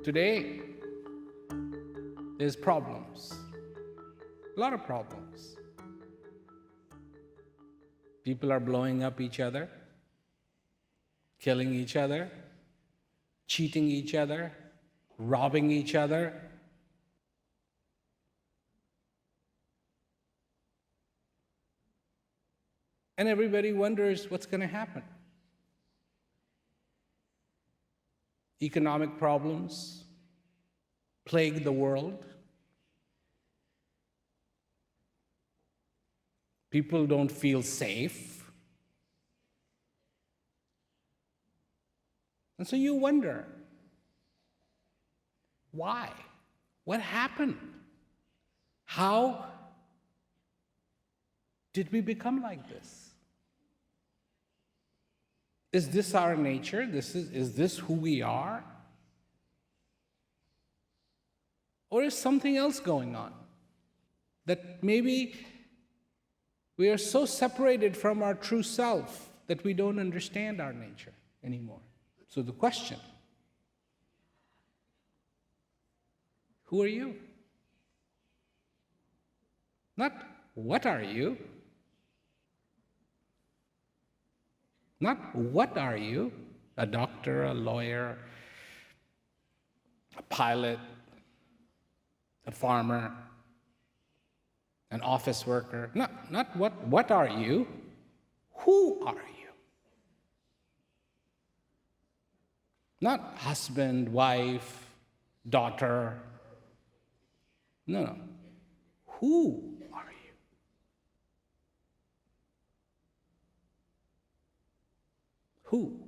Today, there's problems, a lot of problems. People are blowing up each other, killing each other, cheating each other, robbing each other. And everybody wonders what's going to happen. Economic problems plague the world. People don't feel safe. And so you wonder, why? What happened? How did we become like this? Is this our nature? Is this who we are? Or is something else going on? That maybe we are so separated from our true self that we don't understand our nature anymore. So the question, who are you? Not what are you? Not what are you? A doctor, a lawyer, a pilot, a farmer, an office worker. Not what are you? Who are you? Not husband, wife, daughter. No. Who are you? Who?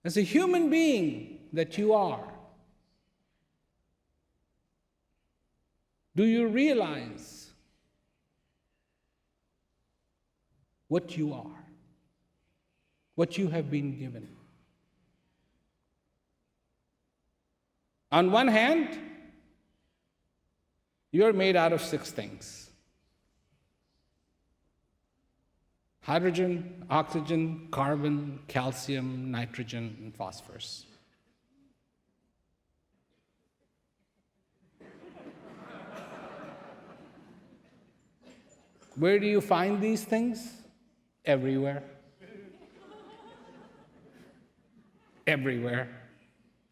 As a human being that you are, do you realize what you are, what you have been given? On one hand, you're made out of 6 things: hydrogen, oxygen, carbon, calcium, nitrogen, and phosphorus. Where do you find these things? Everywhere. Everywhere.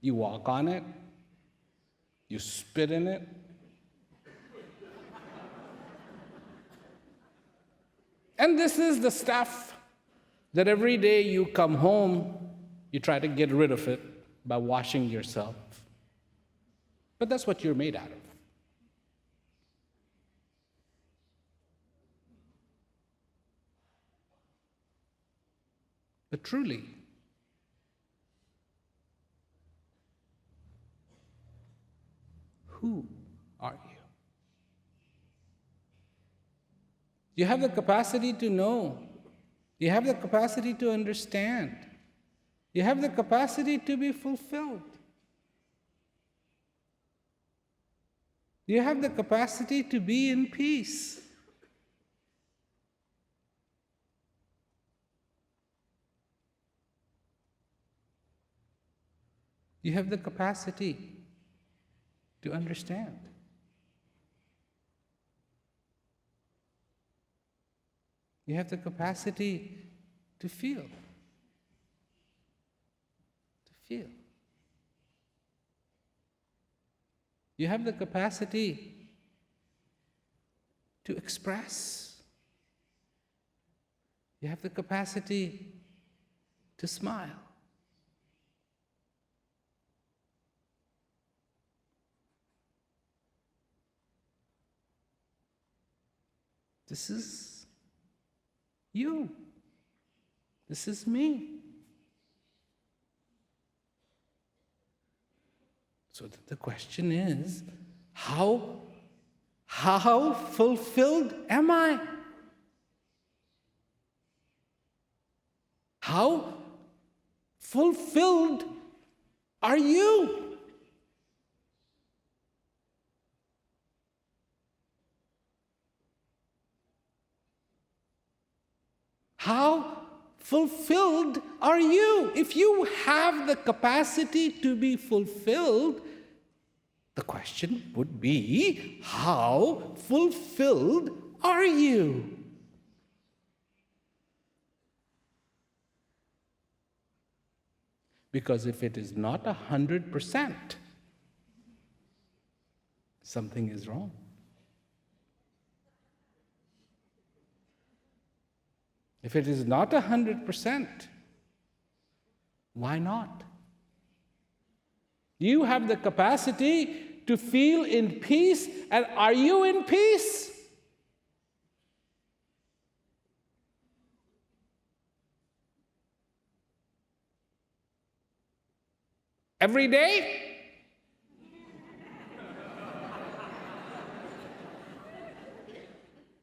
You walk on it, you spit in it, and this is the stuff that every day you come home, you try to get rid of it by washing yourself. But that's what you're made out of. But truly, who are you? You have the capacity to know. You have the capacity to understand. You have the capacity to be fulfilled. You have the capacity to be in peace. You have the capacity to understand. You have the capacity to feel. To feel. You have the capacity to express. You have the capacity to smile. This is you. This is me. So the question is, how fulfilled am I? How fulfilled are you? How fulfilled are you? If you have the capacity to be fulfilled, the question would be, how fulfilled are you? Because if it is not 100%, something is wrong. If it is not 100%, why not? You have the capacity to feel in peace, and are you in peace? Every day?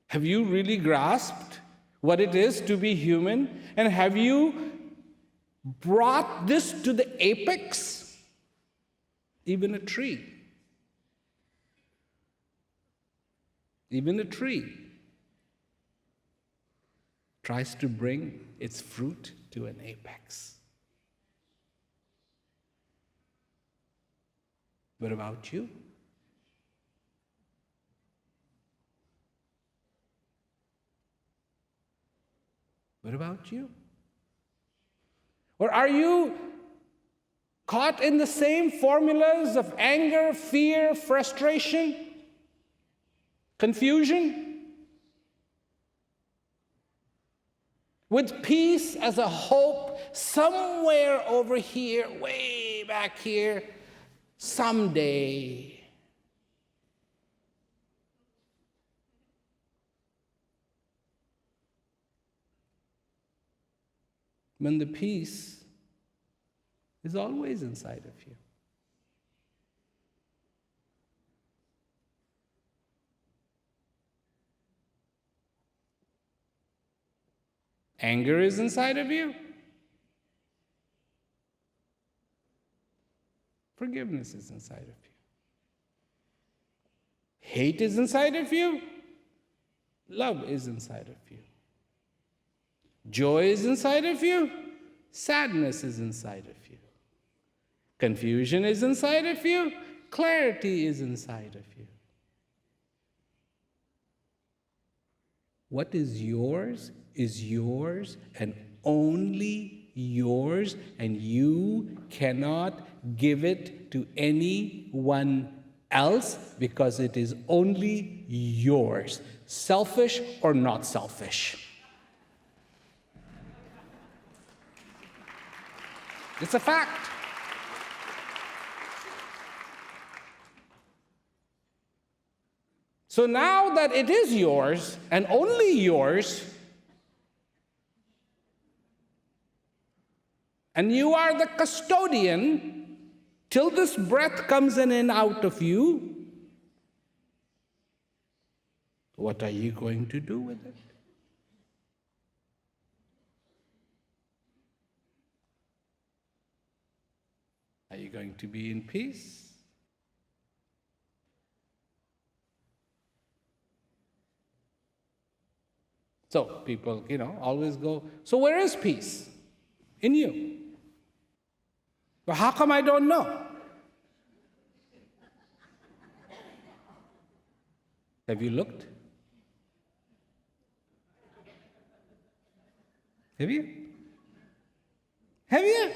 Have you really grasped what it is to be human? And have you brought this to the apex? Even a tree. Even a tree tries to bring its fruit to an apex. What about you? What about you? Or are you caught in the same formulas of anger, fear, frustration, confusion? With peace as a hope somewhere over here, way back here, someday. When the peace is always inside of you. Anger is inside of you. Forgiveness is inside of you. Hate is inside of you. Love is inside of you. Joy is inside of you. Sadness is inside of you. Confusion is inside of you. Clarity is inside of you. What is yours and only yours, and you cannot give it to anyone else because it is only yours, selfish or not selfish. It's a fact. So now that it is yours and only yours, and you are the custodian till this breath comes in and out of you, what are you going to do with it? Are you going to be in peace? So people, always go, so where is peace? In you. Well, how come I don't know? Have you looked? Have you? Have you?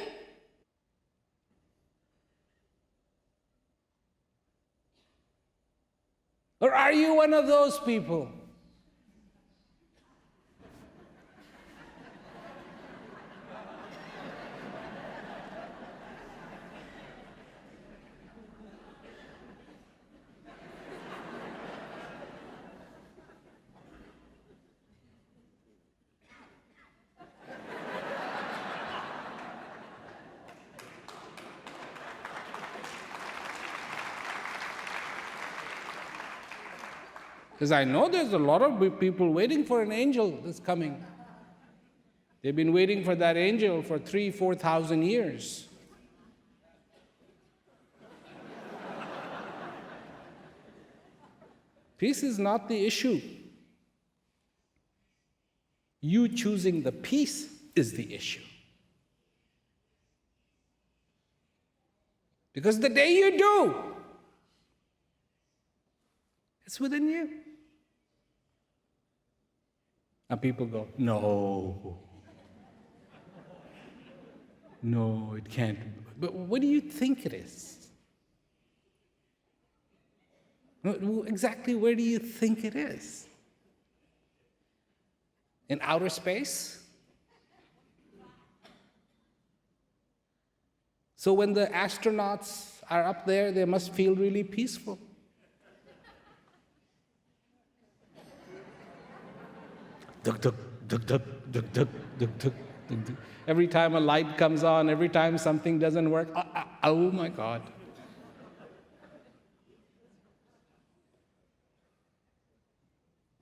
Or are you one of those people? Because I know there's a lot of people waiting for an angel that's coming. They've been waiting for that angel for 3,000-4,000 years. Peace is not the issue. You choosing the peace is the issue. Because the day you do, it's within you. And people go, no, it can't. But what do you think it is? Exactly where do you think it is? In outer space? So when the astronauts are up there, they must feel really peaceful. Duk, duk, duk, duk, duk, duk, duk, duk, duk. Every time a light comes on, every time something doesn't work, oh my God.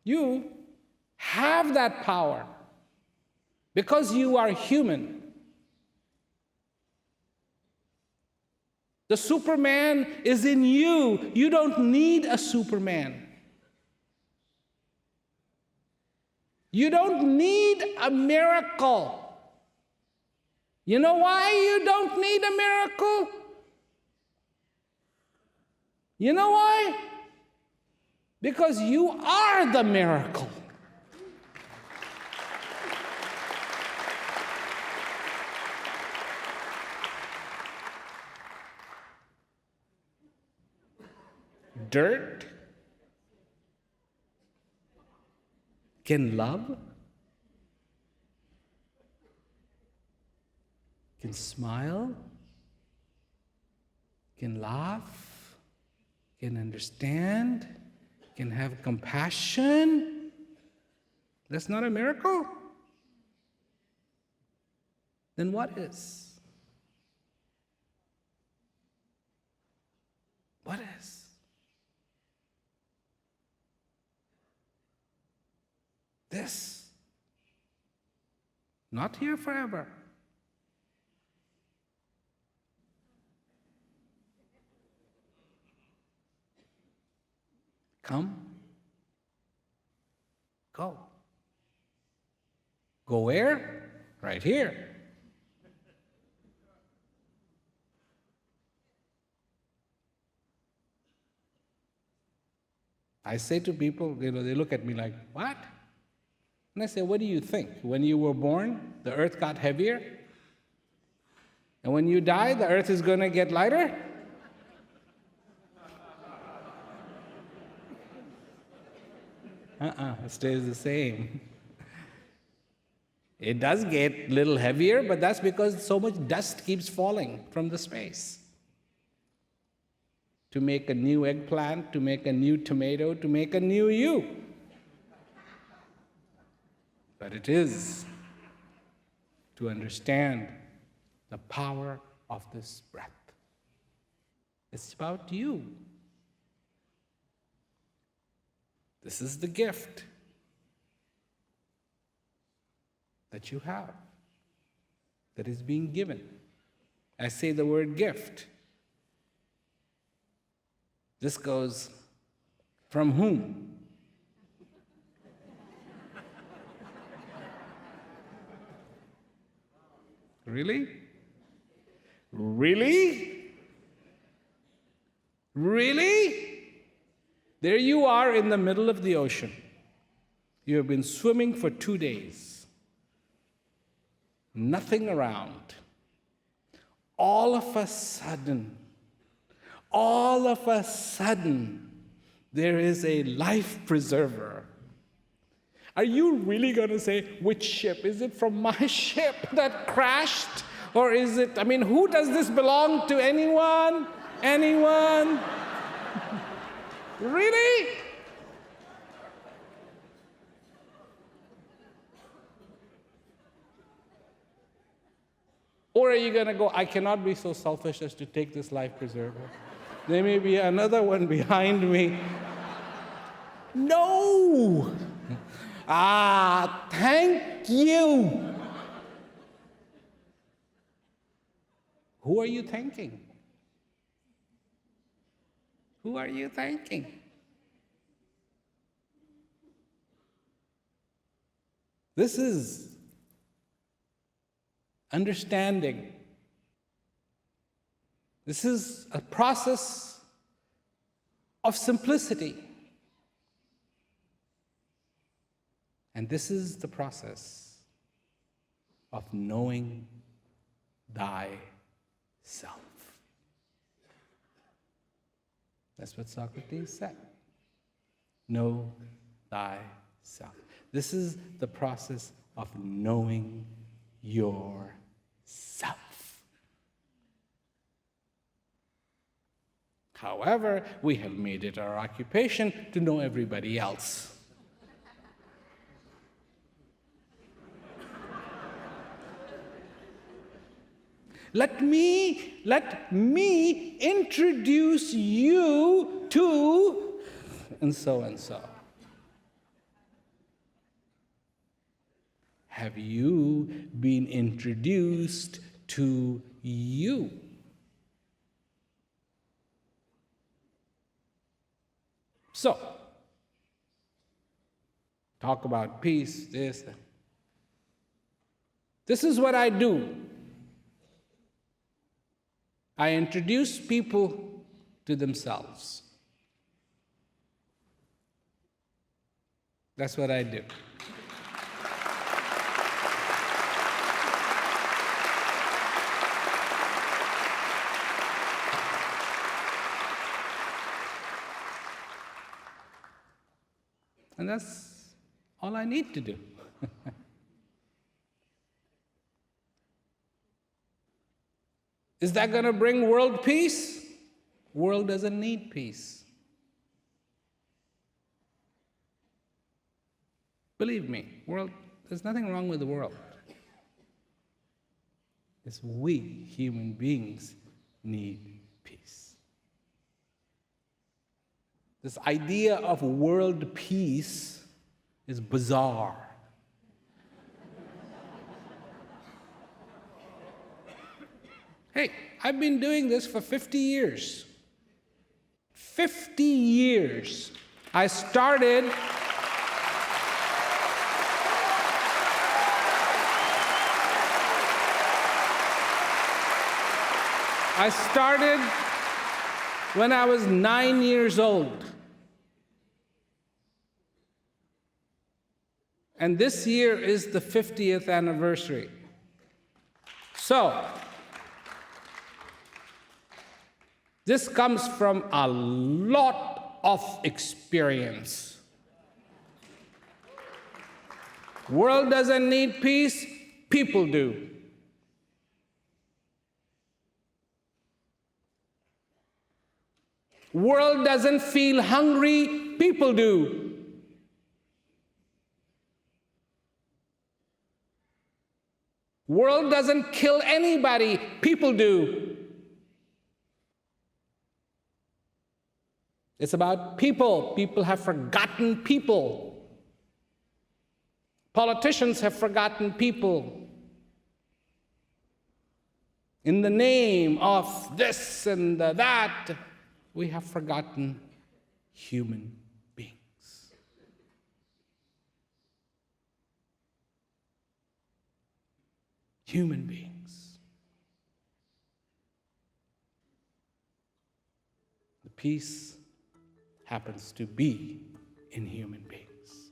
You have that power because you are human. The Superman is in you. You don't need a Superman. You don't need a miracle. You know why you don't need a miracle? You know why? Because you are the miracle. Dirt can love, can smile, can laugh, can understand, can have compassion. That's not a miracle? Then what is? What is? This. Not here forever. Come. Go. Go where? Right here. I say to people, they look at me like, what? And I say, what do you think? When you were born, the earth got heavier? And when you die, the earth is going to get lighter? It stays the same. It does get a little heavier, but that's because so much dust keeps falling from the space. To make a new eggplant, to make a new tomato, to make a new you. But it is to understand the power of this breath. It's about you. This is the gift that you have, that is being given. I say the word gift. This goes from whom? Really? Really? Really? There you are in the middle of the ocean. You have been swimming for 2 days. Nothing around. All of a sudden, there is a life preserver. Are you really going to say, which ship? Is it from my ship that crashed? Or is it, who does this belong to? Anyone? Anyone? Really? Or are you going to go, I cannot be so selfish as to take this life preserver. There may be another one behind me. No! Thank you. Who are you thanking? Who are you thanking? This is understanding. This is a process of simplicity. And this is the process of knowing thyself. That's what Socrates said. Know thyself. This is the process of knowing yourself. However, we have made it our occupation to know everybody else. Let me introduce you to, and so and so. Have you been introduced to you? So, talk about peace, this. This is what I do. I introduce people to themselves. That's what I do. And that's all I need to do. Is that going to bring world peace? World doesn't need peace. Believe me, there's nothing wrong with the world. It's we, human beings, need peace. This idea of world peace is bizarre. Hey, I've been doing this for 50 years. 50 years. I started when I was 9 years old. And this year is the 50th anniversary. So, this comes from a lot of experience. World doesn't need peace, people do. World doesn't feel hungry, people do. World doesn't kill anybody, people do. It's about people. People have forgotten people. Politicians have forgotten people. In the name of this and that, we have forgotten human beings. Human beings. The peace happens to be in human beings.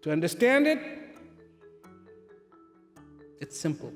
To understand it, it's simple.